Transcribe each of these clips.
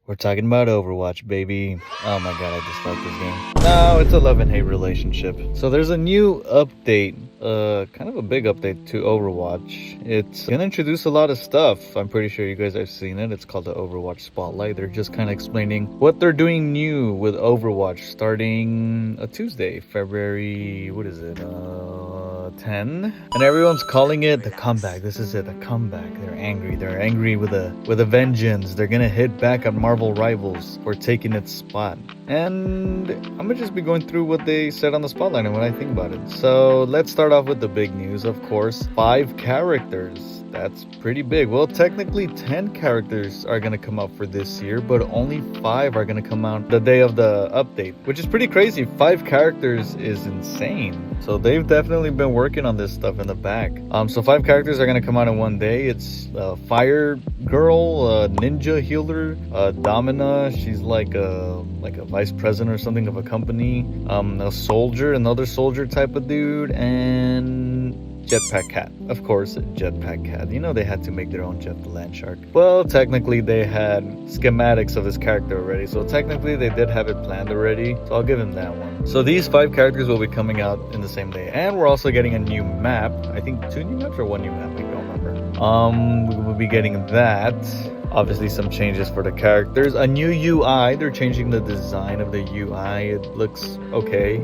We're talking about Overwatch, baby. Oh my god, I just like this game. No, it's a love-and-hate relationship. So there's a new update, kind of a big update to Overwatch. It's gonna introduce a lot of stuff. I'm pretty sure you guys have seen it. It's called the Overwatch Spotlight. They're just kind of explaining what they're doing new with Overwatch starting a Tuesday, February, what is it, 10, and everyone's calling it the comeback. This is it, the comeback. They're angry with a vengeance. They're gonna hit back at Marvel Rivals for taking its spot. And I'm gonna just be going through what they said on the spotlight and what I think about it. So let's start off with the big news, of course. 5 characters. That's pretty big. Well, technically 10 characters are gonna come out for this year, but only 5 are gonna come out the day of the update, which is pretty crazy. 5 characters is insane. So they've definitely been working on this stuff in the back. So 5 characters are gonna come out in one day. It's Fire Girl, Ninja Healer, Domina. She's like a vice president or something of a company. A soldier, another soldier type of dude, and Jetpack Cat. Of course, Jetpack Cat. You know they had to make their own Jet the Land Shark. Well, technically they had schematics of his character already. So technically they did have it planned already. So I'll give him that one. So these 5 characters will be coming out in the same day. And we're also getting a new map. I think 2 new maps or 1 new map. I don't remember. We will be getting that. Obviously some changes for the characters, a new UI. They're changing the design of the UI. It looks okay.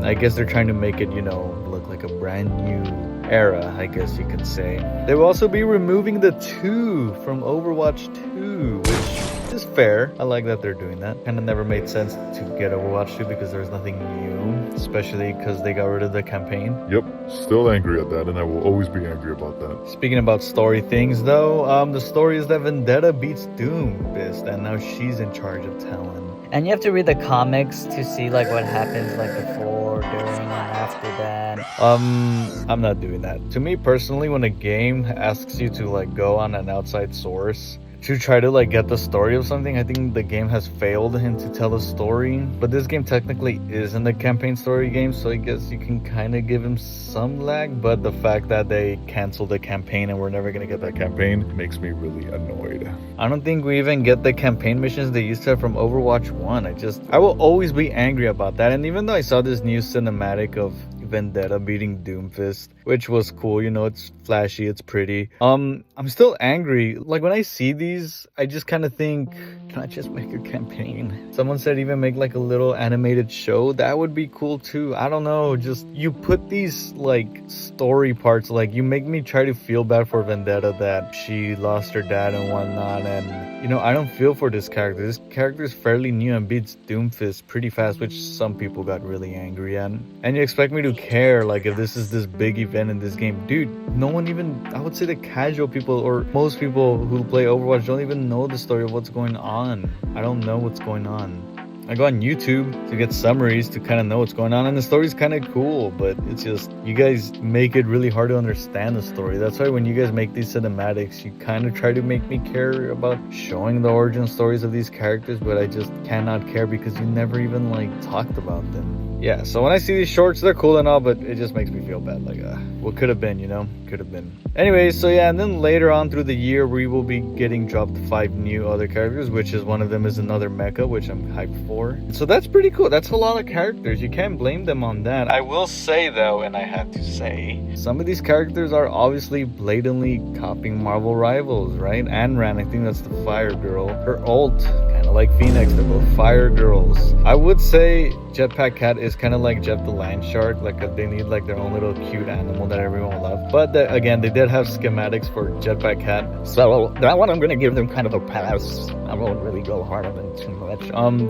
I guess they're trying to make it, you know, look like a brand new era, I guess you could say. They will also be removing the 2 from Overwatch 2, which is fair. I like that they're doing that. Kind of never made sense to get Overwatch 2 because there's nothing new, especially because they got rid of the campaign. Yep, still angry at that, and I will always be angry about that. Speaking about story things though, the story is that Vendetta beats Doomfist, and now she's in charge of Talon. And you have to read the comics to see like what happens like before, during, and after that. I'm not doing that. To me personally, when a game asks you to like go on an outside source to try to like get the story of something, I think the game has failed him to tell a story. But this game technically isn't a campaign story game, so I guess you can kind of give him some lag. But the fact that they canceled the campaign and we're never gonna get that campaign Makes me really annoyed. I don't think we even get the campaign missions they used to have from Overwatch 1. I will always be angry about that. And even though I saw this new cinematic of Vendetta beating Doomfist, which was cool, you know, it's flashy, it's pretty, I'm still angry. Like when I see these, I just kind of think, can I just make a campaign? Someone said even make like a little animated show. That would be cool too. I don't know, just you put these like story parts, like you make me try to feel bad for Vendetta that she lost her dad and whatnot. And you know, I don't feel for this character. This character is fairly new and beats Doomfist pretty fast, which some people got really angry at. And you expect me to care like if this is this big event in this game? Dude, no one even, I would say the casual people or most people who play Overwatch don't even know the story of what's going on. I don't know what's going on. I go on YouTube to get summaries to kind of know what's going on, and the story's kind of cool, but it's just, you guys make it really hard to understand the story. That's why when you guys make these cinematics, you kind of try to make me care about showing the origin stories of these characters, but I just cannot care because you never even like talked about them. Yeah, so when I see these shorts, they're cool and all, but it just makes me feel bad. Like, what could have been, you know? Could have been. Anyways, so yeah, and then later on through the year, we will be getting dropped 5 new other characters, which is one of them is another mecha, which I'm hyped for. So that's pretty cool. That's a lot of characters. You can't blame them on that. I will say though, and I have to say, some of these characters are obviously blatantly copying Marvel Rivals, right? Anran, I think that's the Fire Girl. Her ult, kind of like Phoenix, they're both Fire Girls. I would say Jetpack Cat is kind of like Jet the Land Shark, like they need like their own little cute animal that everyone will love. But again, they did have schematics for Jetpack Cat, so that one I'm gonna give them kind of a pass. I won't really go hard on them too much.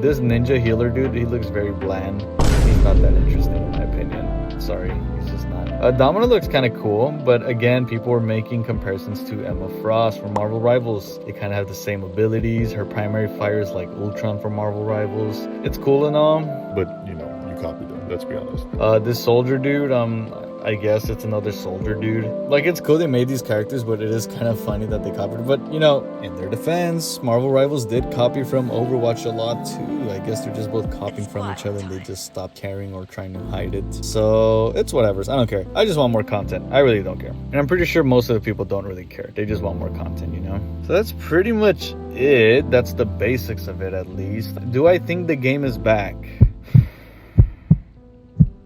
This Ninja Healer dude, he looks very bland. He's not that interesting in my opinion. Sorry, he's just not. Domino looks kind of cool, but again, people were making comparisons to Emma Frost from Marvel Rivals. They kind of have the same abilities. Her primary fire is like Ultron from Marvel Rivals. It's cool and all, But, you know, you copied them, let's be honest. This soldier dude, I guess it's another soldier dude. Like, it's cool they made these characters, but it is kind of funny that they copied. But, you know, in their defense, Marvel Rivals did copy from Overwatch a lot too. I guess they're just both copying from each other and they just stopped caring or trying to hide it. So it's whatever. I don't care. I just want more content. I really don't care. And I'm pretty sure most of the people don't really care. They just want more content, you know? So that's pretty much it. That's the basics of it, at least. Do I think the game is back?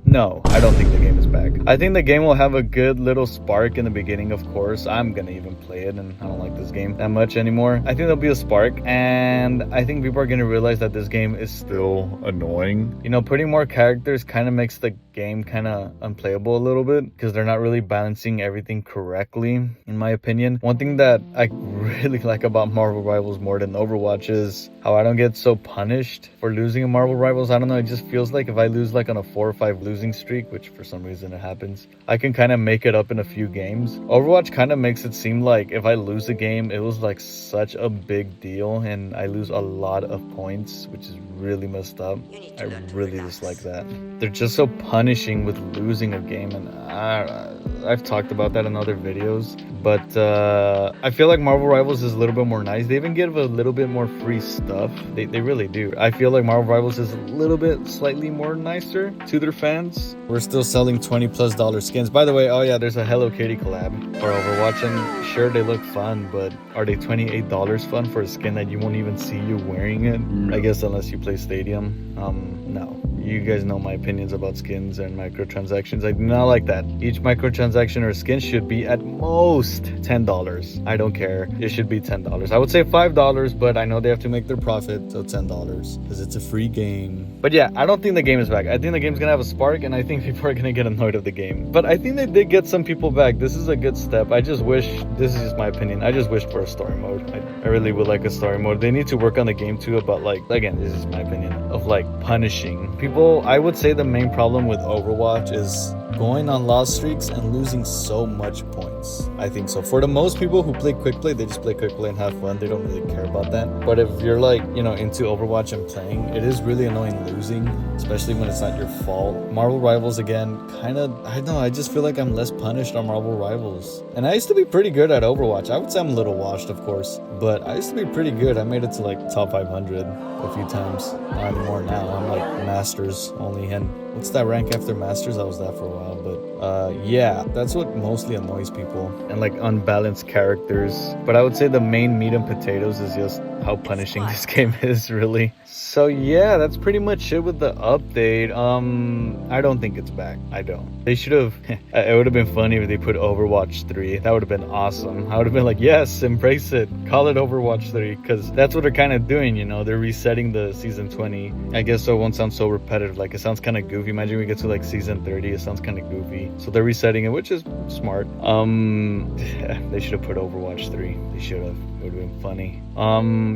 No, I don't think the game is back. I think the game will have a good little spark in the beginning, of course. I'm gonna even play it, and I don't like this game that much anymore. I think there'll be a spark, and I think people are gonna realize that this game is still annoying. You know, putting more characters kind of makes the game kind of unplayable a little bit, because they're not really balancing everything correctly, in my opinion. One thing that I really like about Marvel Rivals more than Overwatch is how I don't get so punished for losing in Marvel Rivals. I don't know, it just feels like if I lose like on a 4 or 5 losing streak, which for some reason it happens, I can kind of make it up in a few games. Overwatch kind of makes it seem like if I lose a game, it was like such a big deal and I lose a lot of points, which is really messed up. I really dislike that. They're just so punishing with losing a game, and I've talked about that in other videos, but I feel like Marvel Rivals is a little bit more nice. They even give a little bit more free stuff. They really do. I feel like Marvel Rivals is a little bit slightly more nicer to their fans. We're still selling $20+ skins. By the way, oh yeah, there's a Hello Kitty collab for Overwatch, and sure, they look fun, but are they $28 fun for a skin that you won't even see you wearing it? I guess unless you play Stadium. No. You guys know my opinions about skins and microtransactions. I do not like that. Each microtransaction or skin should be at most $10. I don't care. It should be $10. I would say $5, but I know they have to make their profit, so $10 because it's a free game. But yeah, I don't think the game is back. I think the game's gonna have a spark, and I think people are gonna get annoyed of the game. But I think they did get some people back. This is a good step. I just wish, this is just my opinion, I just wish for a story mode. I really would like a story mode. They need to work on the game too about, like, again, this is my opinion, of like punishing people. I would say the main problem with Overwatch is going on loss streaks and losing so much points. I think so. For the most people who play quick play, they just play quick play and have fun. They don't really care about that. But if you're like, you know, into Overwatch and playing, it is really annoying losing, especially when it's not your fault. Marvel Rivals, again, kind of, I don't know, I just feel like I'm less punished on Marvel Rivals. And I used to be pretty good at Overwatch. I would say I'm a little washed, of course, but I used to be pretty good. I made it to like top 500 a few times. Not anymore now. I'm like Masters only, and what's that rank after Masters? I was that for a while, but yeah, that's what mostly annoys people, and like unbalanced characters. But I would say the main meat and potatoes is just how punishing this game is, really. So yeah, that's pretty much it with the update. I don't think it's back. I don't. They should have, it would have been funny if they put Overwatch 3. That would have been awesome. I would have been like, yes, embrace it. Call it Overwatch 3, because that's what they're kind of doing, you know? They're resetting the season 20. I guess so it won't sound so repetitive. Like, it sounds kind of goofy. Imagine we get to like season 30, it sounds kind of goofy. So they're resetting it, which is smart. They should have put Overwatch 3. They should have. It would have been funny.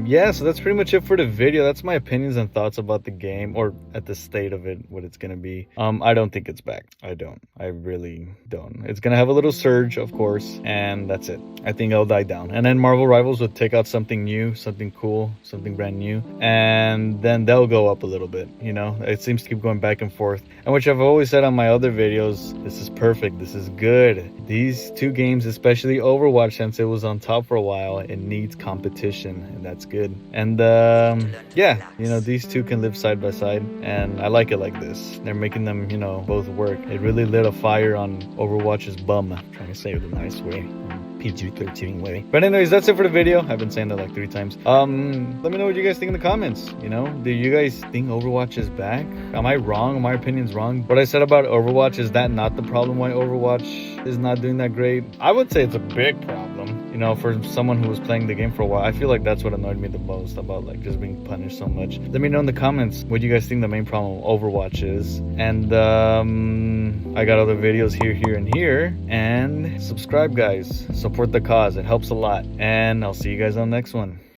Yeah, so that's pretty much it for the video. That's my opinions and thoughts about the game, or at the state of it, what it's gonna be. I don't think it's back. I don't. I really don't. It's gonna have a little surge, of course, and that's it. I think it'll die down. And then Marvel Rivals would take out something new, something cool, something brand new, and then they'll go up a little bit, you know? It seems to keep going back and forth. And which I've always said on my other videos, this is perfect. This is good. These two games, especially Overwatch, since it was on top for a while, it needs competition, and that's good. And yeah, you know, these two can live side by side, and I like it like this. They're making them, you know, both work. It really lit a fire on Overwatch's bum. I'm trying to say it a nice way, PG-13 way. But anyways, that's it for the video. I've been saying that like 3 times. Let me know what you guys think in the comments. You know, do you guys think Overwatch is back? Am I wrong? Are my opinions wrong? What I said about Overwatch, is that not the problem why Overwatch is not doing that great? I would say it's a big problem. You know, for someone who was playing the game for a while, I feel like that's what annoyed me the most about like just being punished so much. Let me know in the comments what you guys think the main problem with Overwatch is. And I got other videos here and here. And subscribe, guys. Support the cause. It helps a lot. And I'll see you guys on the next one.